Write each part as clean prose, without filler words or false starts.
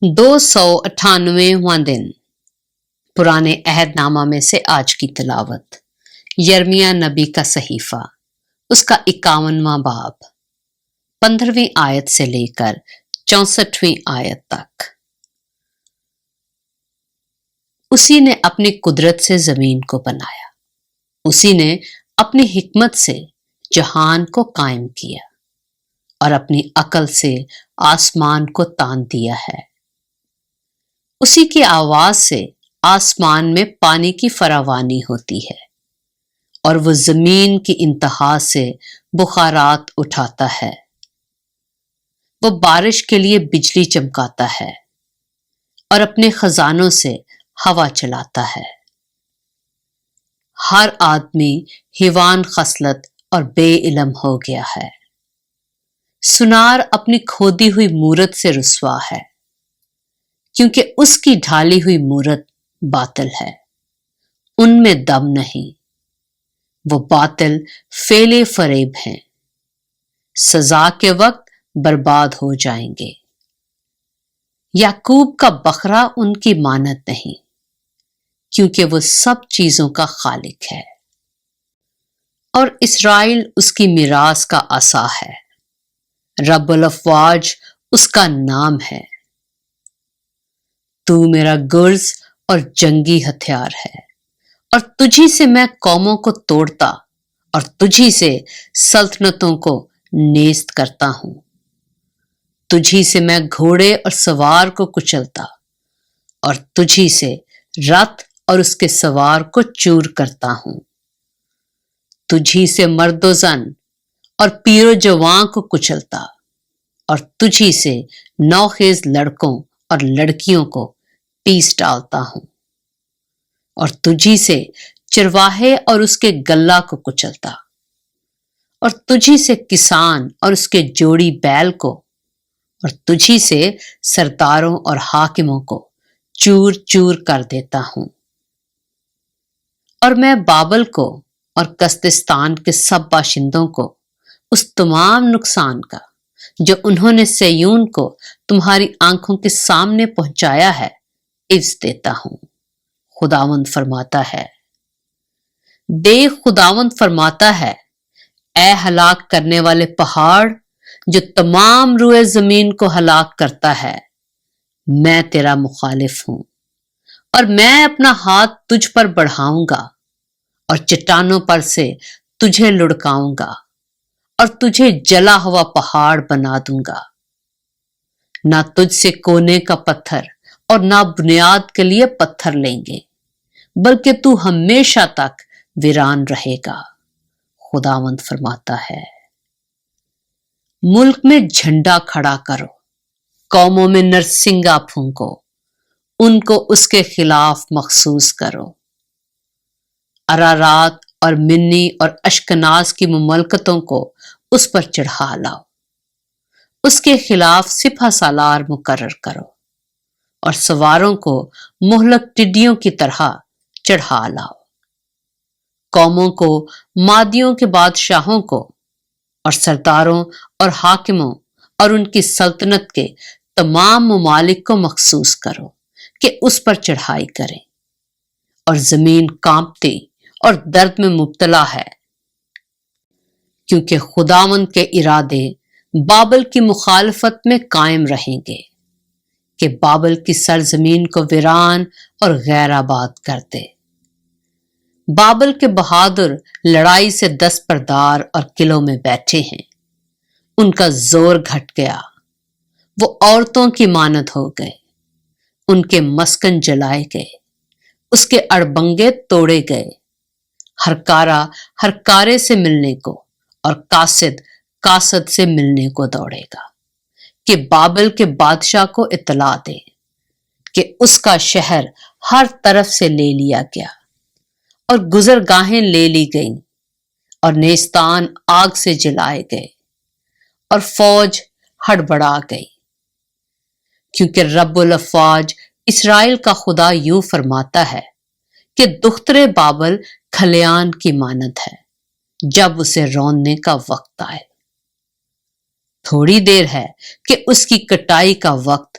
298واں دن پرانے عہد نامہ میں سے آج کی تلاوت یرمیہ نبی کا صحیفہ، اس کا 51واں باب 15ویں آیت سے لے کر 64ویں آیت تک۔ اسی نے اپنی قدرت سے زمین کو بنایا، اسی نے اپنی حکمت سے جہان کو قائم کیا اور اپنی عقل سے آسمان کو تان دیا ہے۔ اسی کی آواز سے آسمان میں پانی کی فراوانی ہوتی ہے اور وہ زمین کی انتہا سے بخارات اٹھاتا ہے۔ وہ بارش کے لیے بجلی چمکاتا ہے اور اپنے خزانوں سے ہوا چلاتا ہے۔ ہر آدمی حیوان خصلت اور بے علم ہو گیا ہے۔ سنار اپنی کھودی ہوئی مورت سے رسوا ہے، کیونکہ اس کی ڈھالی ہوئی مورت باطل ہے، ان میں دم نہیں، وہ باطل فعل فریب ہیں، سزا کے وقت برباد ہو جائیں گے۔ یعقوب کا بکرا ان کی مانند نہیں، کیونکہ وہ سب چیزوں کا خالق ہے، اور اسرائیل اس کی میراث کا عصا ہے۔ رب الافواج اس کا نام ہے۔ تو میرا گرز اور جنگی ہتھیار ہے، اور تجھی سے میں قوموں کو توڑتا اور تجھی سے سلطنتوں کو نیست کرتا ہوں۔ تجھی سے میں گھوڑے اور سوار کو کچلتا اور تجھی سے رتھ اور اس کے سوار کو چور کرتا ہوں۔ تجھی سے مرد و زن اور پیر و جواں کو کچلتا اور تجھی سے نوخیز لڑکوں اور لڑکیوں کو پیس ڈالتا ہوں، اور تجھی سے چرواہے اور اس کے گلہ کو کچلتا اور تجھی سے کسان اور اس کے جوڑی بیل کو، اور تجھی سے سرداروں اور حاکموں کو چور چور کر دیتا ہوں۔ اور میں بابل کو اور کسدستان کے سب باشندوں کو اس تمام نقصان کا جو انہوں نے سیون کو تمہاری آنکھوں کے سامنے پہنچایا ہے عوض دیتا ہوں، خداوند فرماتا ہے۔ دیکھ، خداوند فرماتا ہے، اے ہلاک کرنے والے پہاڑ جو تمام روئے زمین کو ہلاک کرتا ہے، میں تیرا مخالف ہوں، اور میں اپنا ہاتھ تجھ پر بڑھاؤں گا اور چٹانوں پر سے تجھے لڑکاؤں گا اور تجھے جلا ہوا پہاڑ بنا دوں گا۔ نہ تجھ سے کونے کا پتھر اور نہ بنیاد کے لیے پتھر لیں گے، بلکہ تو ہمیشہ تک ویران رہے گا، خداوند فرماتا ہے۔ ملک میں جھنڈا کھڑا کرو، قوموں میں نرسنگا پھونکو، ان کو اس کے خلاف مخصوص کرو۔ ارارات اور منی اور اشکناز کی مملکتوں کو اس پر چڑھا لاؤ، اس کے خلاف سپہ سالار مقرر کرو، اور سواروں کو مہلک ٹڈیوں کی طرح چڑھا لاؤ۔ قوموں کو، مادیوں کے بادشاہوں کو اور سرداروں اور حاکموں اور ان کی سلطنت کے تمام ممالک کو مخصوص کرو کہ اس پر چڑھائی کریں، اور زمین کانپتی اور درد میں مبتلا ہے، کیونکہ خداوند کے ارادے بابل کی مخالفت میں قائم رہیں گے کہ بابل کی سرزمین کو ویران اور غیر آباد کر دے۔ بابل کے بہادر لڑائی سے دستبردار اور قلعوں میں بیٹھے ہیں، ان کا زور گھٹ گیا، وہ عورتوں کی مانند ہو گئے، ان کے مسکن جلائے گئے، اس کے اڑبنگے توڑے گئے۔ ہرکارا ہرکارے سے ملنے کو اور قاصد قاصد سے ملنے کو دوڑے گا کہ بابل کے بادشاہ کو اطلاع دے کہ اس کا شہر ہر طرف سے لے لیا گیا اور گزرگاہیں لے لی گئیں، اور نیستان آگ سے جلائے گئے اور فوج ہڑبڑا گئی، کیونکہ رب الافواج اسرائیل کا خدا یوں فرماتا ہے کہ دختر بابل کھلیان کی مانند ہے جب اسے روننے کا وقت آئے۔ تھوڑی دیر ہے کہ اس کی کٹائی کا وقت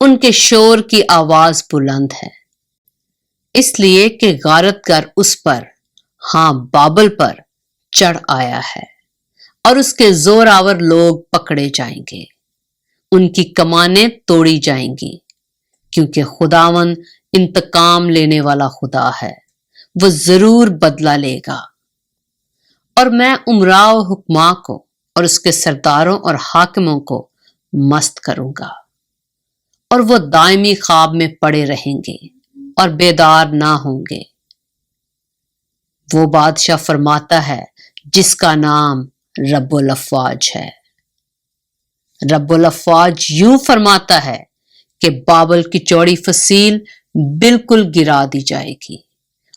ان کے شور کی آواز بلند ہے، اس لیے کہ غارت گر اس پر، ہاں بابل پر چڑھ آیا ہے، اور اس کے زور آور لوگ پکڑے جائیں گے، ان کی کمانیں توڑی جائیں گی، کیونکہ خداوند انتقام لینے والا خدا ہے، وہ ضرور بدلہ لے گا۔ اور میں امراء و حکماء کو اور اس کے سرداروں اور حاکموں کو مست کروں گا، اور وہ دائمی خواب میں پڑے رہیں گے اور بیدار نہ ہوں گے۔ وہ بادشاہ فرماتا ہے جس کا نام رب الافواج ہے۔ رب الافواج یوں فرماتا ہے کہ بابل کی چوڑی فصیل بالکل گرا دی جائے گی،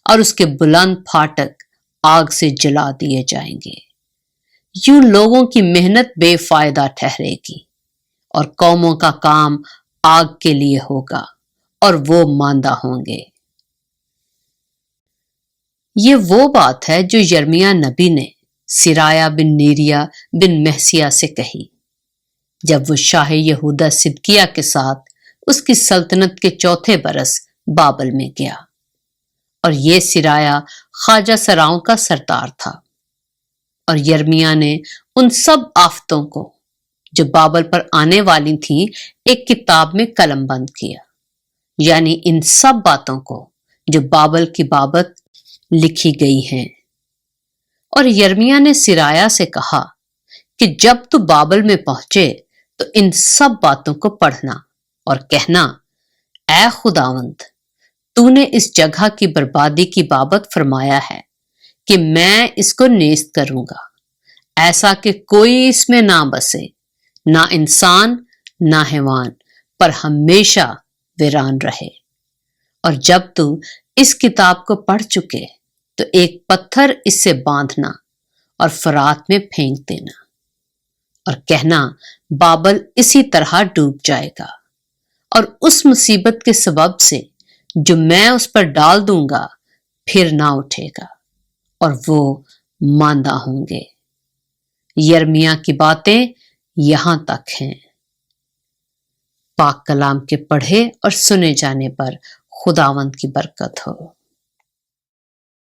اور اس کے بلند پھاٹک آگ سے جلا دیے جائیں گے۔ یوں لوگوں کی محنت بے فائدہ ٹھہرے گی، اور قوموں کا کام آگ کے لیے ہوگا، اور وہ ماندہ ہوں گے۔ یہ وہ بات ہے جو یرمیہ نبی نے سرایہ بن نیریہ بن محسیہ سے کہی جب وہ شاہ یہودہ صدقیہ کے ساتھ اس کی سلطنت کے چوتھے برس بابل میں گیا، اور یہ سرایہ خواجہ سراؤں کا سردار تھا، اور یرمیہ نے ان سب آفتوں کو جو بابل پر آنے والی تھیں ایک کتاب میں قلم بند کیا، یعنی ان سب باتوں کو جو بابل کی بابت لکھی گئی ہیں۔ اور یرمیہ نے سرایہ سے کہا کہ جب تو بابل میں پہنچے تو ان سب باتوں کو پڑھنا اور کہنا، اے خداوند، تو نے اس جگہ کی بربادی کی بابت فرمایا ہے کہ میں اس کو نیست کروں گا، ایسا کہ کوئی اس میں نہ بسے، نہ انسان نہ حیوان، پر ہمیشہ ویران رہے۔ اور جب تو اس کتاب کو پڑھ چکے تو ایک پتھر اس سے باندھنا اور فرات میں پھینک دینا، اور کہنا بابل اسی طرح ڈوب جائے گا، اور اس مصیبت کے سبب سے جو میں اس پر ڈال دوں گا پھر نہ اٹھے گا، اور وہ ماندہ ہوں گے۔ یرمیہ کی باتیں یہاں تک ہیں۔ پاک کلام کے پڑھے اور سنے جانے پر خداوند کی برکت ہو۔